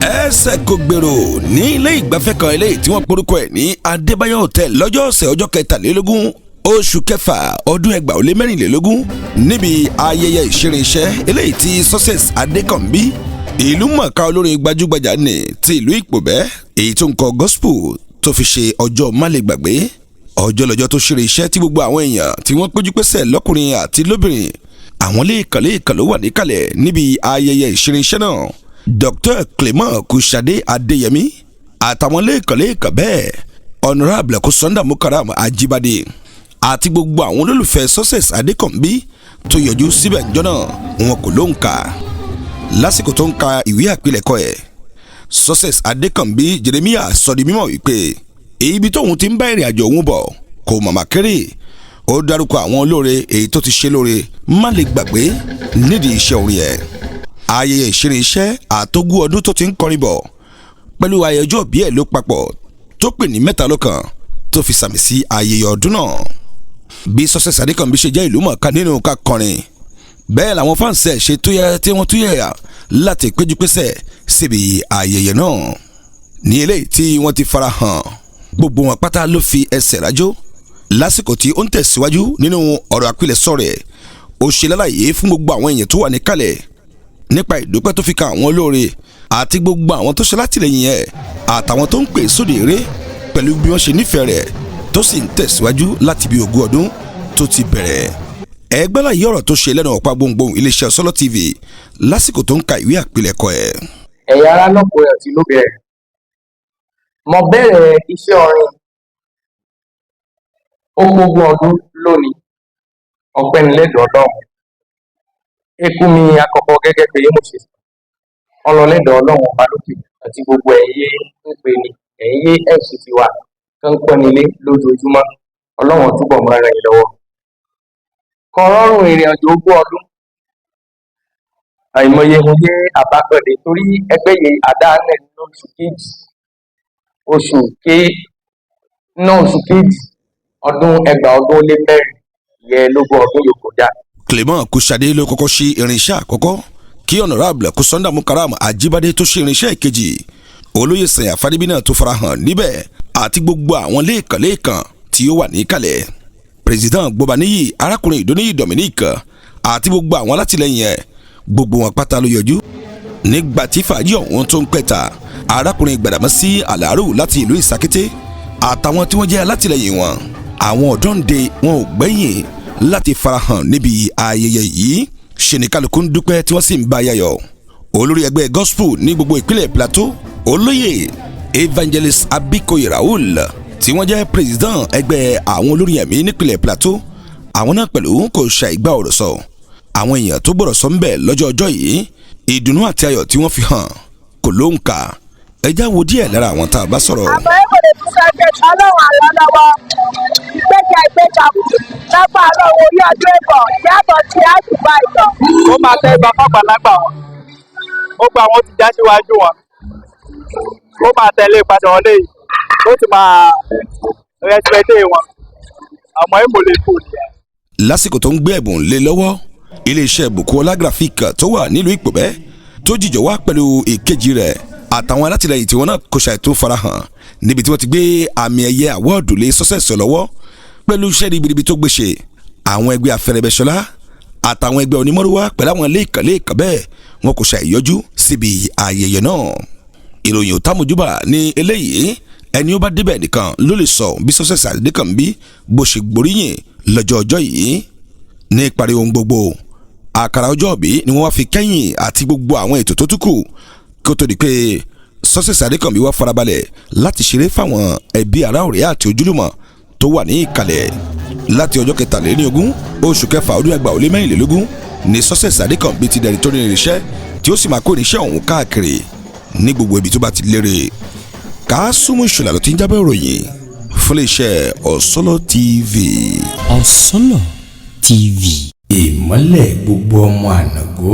ẹsẹ̀ kò gbèrò ní ilé ìgbafẹ́ kan eléyìí tí wọ́n porúkọ ẹ̀ ní Adébáyọ̀ Hotel lọ́jọ́ ọ̀sẹ̀ ọjọ́ 23 oṣù kẹfà ọdún 2024 níbi ayẹyẹ ìṣeré iṣẹ́ eléyìí tí Success Adékànbí ìlú mọ̀ọ́ká olórin gbajúgbajà ní ti ìlú Ìpòbẹ́ èyí tó ń kọ gospel tó fi ṣe ọjọ́ málegbàgbé ọjọ́ lọ́jọ́ tó ṣeré iṣẹ́ tí gbogbo àwọn èèyàn tí wọ́n péjú pésẹ̀ lọ́kùnrin àti lóbìnrin àwọn lẹ́ẹ̀kan ló wà níkàlẹ̀ níbi ayẹyẹ ìṣeré iṣẹ́ náà Dr. Clement Kushade Adéyẹmí àtàwọn lẹ́ẹ̀kan bẹ́ẹ̀ Honorable Kusanda Mukaram Ajibade àti gbogbo àwọn olólùfẹ́ Success Adékànbí tó yọjú síbẹ̀ níjọ́ náà wọn kò ló ń kà lásìkò tó ń ka ìwé àpilẹ̀kọ ẹ̀ Success Adékànbí Jeremiah sọ di mímọ̀ wípé ibi tóun ti ń bá ìrìn àjò òun bọ̀ kò màmá kéré ó dárúkọ àwọn olóore èyí tó ti ṣe lóore má lè gbàgbé nídìí iṣẹ́ orin ẹ̀ ayẹyẹ ìṣeré iṣẹ́ àtógún ọdún tó ti ń kọrin bọ̀ pẹ̀lú ayẹyẹ ọjọ́ bí ẹ̀ ló papọ̀ tó pè ní mẹ́ta lọ́kan tó fi sàmì sí ayẹyẹ ọdún náà bí Success Adékànbí ṣe jẹ́ ìlú mọ̀ọ́ká nínú ká kọrin bẹ́ẹ̀ làwọn fáǹsì ẹ̀ ṣe tí wọ́n túyẹ̀yà láti péjúpésẹ̀ síbi ayẹyẹ náà ní eléyìí tí wọ́n ti fara hàn gbogbo wọn pátá ló fi ẹsẹ̀ rájó lásìkò tí ó ń tẹ̀síwájú nínú ọ̀rọ̀ àpilẹ̀sọ rẹ̀ ó ṣe lálàyé fún gbogbo àwọn èèyàn tó wà níkàlẹ̀ nípa ìdúpẹ́ tó fi kan àwọn olóore àti gbogbo àwọn tó ṣe látìlẹ́yìn ẹ̀ àtàwọn tó ń pè sóde eré pẹ̀lú bí wọ́n ṣe nífẹ̀ẹ́ rẹ̀ tó sì ń tẹ̀síwájú láti bí 20 ọdún tó ti bẹ̀rẹ̀ ẹgbẹ́ láyé ọ̀rọ̀ tó ṣe lẹ́nu ọ̀pá gbohùngbohùn iléeṣẹ́ Solo TV lásìkò tó ń ka ìwé àpilẹ̀kọ ẹ̀. ẹ̀yà ara lọ́kùnrin àti lóbìnrin mo bẹ̀rẹ̀ iṣẹ́ orin ogún ọdún lónìí ọpẹ́ ní lẹ́dọ̀ Ọlọ́run ekú mi àkọ́kọ́ gẹ́gẹ́ bí mo ṣe ọlọ́lẹ́dọ̀ Ọlọ́run ọba lókè àti gbogbo ẹ̀yẹ ń pè ní ẹ̀yẹ ẹ̀sìn tiwa tó ń pọ́n nílé lójoojúmọ́ Ọlọ́run túbọ̀ mọ́ ràn yín lọ́wọ́ kọ rọrùn ìrìn àjò ogún ọdún àìmọye mo yé àbápẹ̀lẹ̀ torí ẹgbẹ́ yìí àdáálẹ̀ lóṣù kejì oṣù kejì ọdún 2024 yẹ lógún ọdún yòókù dá. Clement Kushade ló kọ́kọ́ ṣe irinṣẹ́ àkọ́kọ́ kí Honorable Kusanda Mukaram Ajibade tó ṣe irinṣẹ́ ìkejì olóyè Sanya Fadébí náà tó farahàn níbẹ̀ àti gbogbo àwọn lẹ́ẹ̀kan tí ó wà níkàlẹ̀ President Gbobaniyi arákùnrin Ìdóníyì Dominic àti gbogbo àwọn alátìlẹyìn ẹ̀ gbogbo wọn pátá ló yọjú nígbà tí fàájì ọ̀hún tó ń pẹ̀ta arákùnrin Gbàdámọ́sí Àlàárù láti ìlú Ìsàkété àtàwọn tí wọ́n jẹ́ alátìlẹyìn wọn àwọn ọ̀dọ́ǹde wọn ò gbẹ́yìn láti farahàn níbi ayẹyẹ yìí ṣe ní kálukú ń dúpẹ́ tí wọ́n sì ń bá yayọ̀ olórí ẹgbẹ́ gospel ní gbogbo ìpínlẹ̀ Plateau olóyè Evangelist Abikoye Raoul tí wọ́n jẹ́ president ẹgbẹ́ àwọn olórin ẹ̀mí nípínlẹ̀ Plateau àwọn náà pẹ̀lú kò ṣàìgbà ọ̀rọ̀ sọ àwọn èèyàn tó gbọ́dọ̀ sọ ń bẹ̀ lọ́jọ́ ọjọ́ yìí ìdùnnú àti ayọ̀ tí wọ́n fi hàn kò ló ń kà ẹjá wo díẹ̀ lára àwọn tá a bá sọ̀rọ̀. àmọ́ ẹ kò lè tún sáré ọlọ́run àlọ́ lọ́wọ́ ìgbéga lápá ọlọ́run orí ọdún ẹ̀bọ̀ ìyàtọ̀ tí a ti bá ìtọ̀. ó máa tẹ́ ibà fọ́gbàlagbà wọn ó gba àwọn ti já síwájú wọn ó máa tẹ̀lé ìpadà wọn léyìí ó ti máa rẹ́sipẹ́tì wọn àmọ́ ẹ kò lè kú nìyẹn. lásìkò tó ń gbé ẹ̀bùn lé lọ́wọ́ iléeṣẹ́ Bukola Graphic tó wà nílùú Ìpòbẹ́ tó jìjọ wá pẹ̀lú ìkejì rẹ̀ àtàwọn alátìlẹyìn tí wọn náà kò ṣàìtó farahàn níbi tí wọ́n ti gbé àmì ẹ̀yẹ àwọ́ọ̀dù lé Success lọ́wọ́ pẹ̀lú iṣẹ́ ribiribi tó gbéṣe àwọn ẹgbẹ́ afẹ́rẹ́bẹ́ṣọlá àtàwọn ẹgbẹ́ onímọ̀rúwá pẹ̀lú àwọn lẹ́ẹ̀kan bẹ́ẹ̀ wọn kò ṣàìyọjú síbi ayẹyẹ náà ìròyìn òtàmójúbà ní eléyìí ẹni ó bá débẹ̀ nìkan ló lè sọ bí Success Adékànbí bó ṣe gboríyìn lọ́jọ́ ọjọ́ yìí ní ìparí ohun gbogbo àkàrà ọjọ́ òbí ni wọ́n wá fi kẹ́yìn àti gbogbo àwọn ètò tó tún kù kó tó di pé Success Adékànbí wá farabalẹ̀ láti ṣeré fáwọn ẹbí ará ọ̀rẹ́ àti ojúlùmọ̀ tó wà ní ìkàlẹ̀ láti ọjọ́ 23 oṣù kẹfà ọdún 2024 ní Success Adékànbí ti dẹ̀rẹ̀ tó ní irinṣẹ́ tí ó sì máa kó irinṣẹ́ ọ̀hún káàkiri ní gbogbo ibi tó bá ti lérè Kásùmù Ìṣọ̀lá ló ti ń jábọ̀ ìròyìn fún iléeṣẹ́ Osolo TV. Osolo TV. ìmọ́lẹ̀ gbogbo ọmọ ànàgó.